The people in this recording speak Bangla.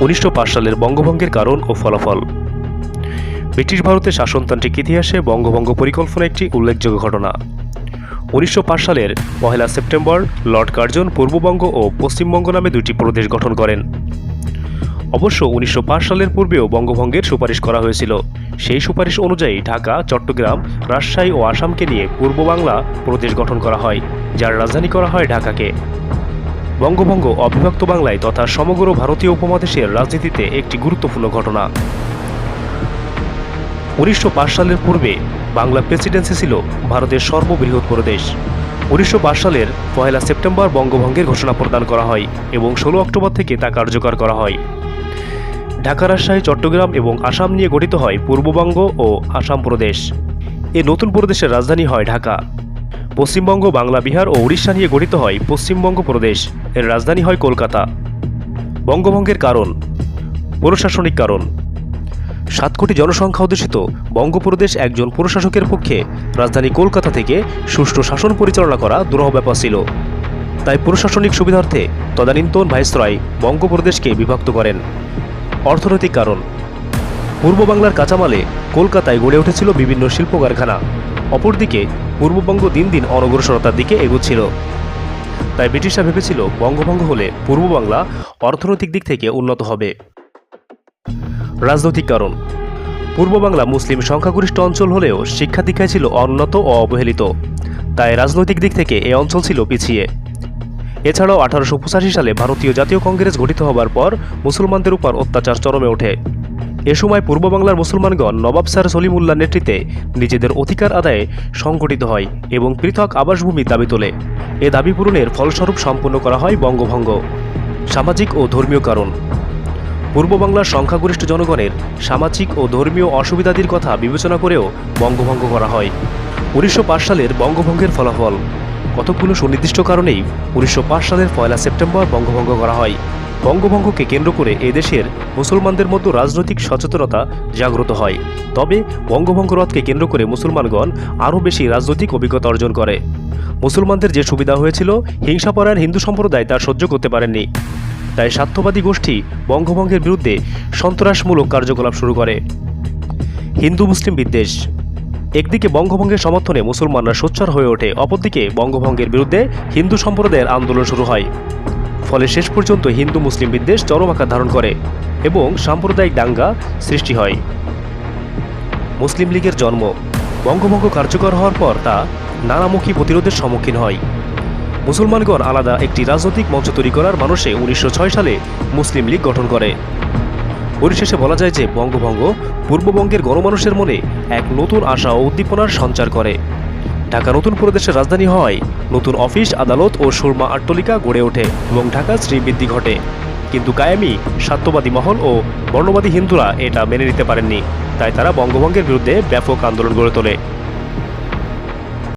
1905 সালের বঙ্গভঙ্গের কারণ ও ফলাফল। ব্রিটিশ ভারতের শাসনতান্ত্রিক ইতিহাসে বঙ্গভঙ্গ পরিকল্পনা একটি উল্লেখযোগ্য ঘটনা। 1905 সালের 1 সেপ্টেম্বর লর্ড কার্জন পূর্ববঙ্গ ও পশ্চিমবঙ্গ নামে দুটি প্রদেশ গঠন করেন। অবশ্য 1905 সালের পূর্বেও বঙ্গভঙ্গের সুপারিশ করা হয়েছিল। সেই সুপারিশ অনুযায়ী ঢাকা, চট্টগ্রাম, রাজশাহী ও আসামকে নিয়ে পূর্ব বাংলা প্রদেশ গঠন করা হয়, যার রাজধানী করা হয় ঢাকাকে। বঙ্গভঙ্গ অবিভক্ত বাংলায় তথা সমগ্র ভারতীয় উপমহাদেশের রাজনীতিতে একটি গুরুত্বপূর্ণ ঘটনা। 1905 সালের পূর্বে বাংলা প্রেসিডেন্সি ছিল ভারতের সর্ববৃহৎ প্রদেশ। 1905 সালের 1 সেপ্টেম্বর বঙ্গভঙ্গের ঘোষণা প্রদান করা হয় এবং 16 অক্টোবর থেকে তা কার্যকর করা হয়। ঢাকা, রাজশাহী, চট্টগ্রাম এবং আসাম নিয়ে গঠিত হয় পূর্ববঙ্গ ও আসাম প্রদেশ। এই নতুন প্রদেশের রাজধানী হয় ঢাকা। পশ্চিমবঙ্গ, বাংলা, বিহার ও উড়িষ্যা নিয়ে গঠিত হয় পশ্চিমবঙ্গ প্রদেশ। এর রাজধানী হয় কলকাতা। বঙ্গভঙ্গের কারণ। প্রশাসনিক কারণ। 7 কোটি জনসংখ্যা অধ্যুষিত বঙ্গপ্রদেশ একজন প্রশাসকের পক্ষে রাজধানী কলকাতা থেকে সুষ্ঠু শাসন পরিচালনা করা দুরূহ ব্যাপার ছিল। তাই প্রশাসনিক সুবিধার্থে তদানীন্তন ভাইসরয় বঙ্গপ্রদেশকে বিভক্ত করেন। অর্থনৈতিক কারণ। পূর্ব বাংলার কাঁচামালে কলকাতায় গড়ে উঠেছিল বিভিন্ন শিল্প কারখানা। অপরদিকে পূর্ববঙ্গ দিন দিন অনগ্রসরতার দিকে এগোচ্ছিল। তাই ব্রিটিশরা ভেবেছিল বঙ্গভঙ্গ হলে পূর্ব বাংলা অর্থনৈতিক দিক থেকে উন্নত হবে। রাজনৈতিক কারণ। পূর্ব বাংলা মুসলিম সংখ্যাগরিষ্ঠ অঞ্চল হলেও শিক্ষা দীক্ষায় ছিল অনুন্নত ও অবহেলিত। তাই রাজনৈতিক দিক থেকে এই অঞ্চল ছিল পিছিয়ে। এছাড়াও 1885 সালে ভারতীয় জাতীয় কংগ্রেস গঠিত হবার পর মুসলমানদের উপর অত্যাচার চরমে ওঠে। এ সময় পূর্ব বাংলার মুসলমানগণ নবাব স্যার সলিমুল্লাহর নেতৃত্বে নিজেদের অধিকার আদায়ে সংগঠিত হয় এবং পৃথক আবাসভূমির দাবি তোলে। এ দাবি পূরণের ফলস্বরূপ সম্পন্ন করা হয় বঙ্গভঙ্গ। সামাজিক ও ধর্মীয় কারণ। পূর্ব বাংলার সংখ্যাগরিষ্ঠ জনগণের সামাজিক ও ধর্মীয় অসুবিধাদির কথা বিবেচনা করেও বঙ্গভঙ্গ করা হয়। 1905 সালের বঙ্গভঙ্গের ফলাফল। কতগুলো সুনির্দিষ্ট কারণেই 1905 সালের 1 সেপ্টেম্বর বঙ্গভঙ্গ করা হয়। বঙ্গভঙ্গকে কেন্দ্র করে এদেশের মুসলমানদের মধ্যে রাজনৈতিক সচেতনতা জাগ্রত হয়। তবে বঙ্গভঙ্গ রদকে কেন্দ্র করে মুসলমানগণ আরও বেশি রাজনৈতিক অভিজ্ঞতা অর্জন করে। মুসলমানদের যে সুবিধা হয়েছিল, হিংসাপরায়ণ হিন্দু সম্প্রদায় তা সহ্য করতে পারেননি। তাই স্বার্থবাদী গোষ্ঠী বঙ্গভঙ্গের বিরুদ্ধে সন্ত্রাসমূলক কার্যকলাপ শুরু করে। হিন্দু মুসলিম বিদ্বেষ। একদিকে বঙ্গভঙ্গের সমর্থনে মুসলমানরা সোচ্চার হয়ে ওঠে, অপরদিকে বঙ্গভঙ্গের বিরুদ্ধে হিন্দু সম্প্রদায়ের আন্দোলন শুরু হয়। ফলে শেষ পর্যন্ত হিন্দু মুসলিম বিদ্বেষ চরম আকার ধারণ করে এবং সাম্প্রদায়িক দাঙ্গা সৃষ্টি হয়। মুসলিম লীগের জন্ম। বঙ্গভঙ্গ কার্যকর হওয়ার পর তা নানামুখী প্রতিরোধের সম্মুখীন হয়। মুসলমানগণ আলাদা একটি রাজনৈতিক মঞ্চ তৈরি করার মানসে 1906 সালে মুসলিম লীগ গঠন করে। পরিশেষে বলা যায় যে বঙ্গভঙ্গ পূর্ববঙ্গের গণমানুষের মনে এক নতুন আশা ও উদ্দীপনার সঞ্চার করে। ঢাকা নতুন প্রদেশের রাজধানী হওয়ায় নতুন অফিস, আদালত ও সুরমা আট্টলিকা গড়ে ওঠে এবং ঢাকার শ্রীবৃদ্ধি ঘটে। কিন্তু কায়েমি স্বার্থবাদী মহল ও বর্ণবাদী হিন্দুরা এটা মেনে নিতে পারেননি। তাই তারা বঙ্গভঙ্গের বিরুদ্ধে ব্যাপক আন্দোলন গড়ে তোলে।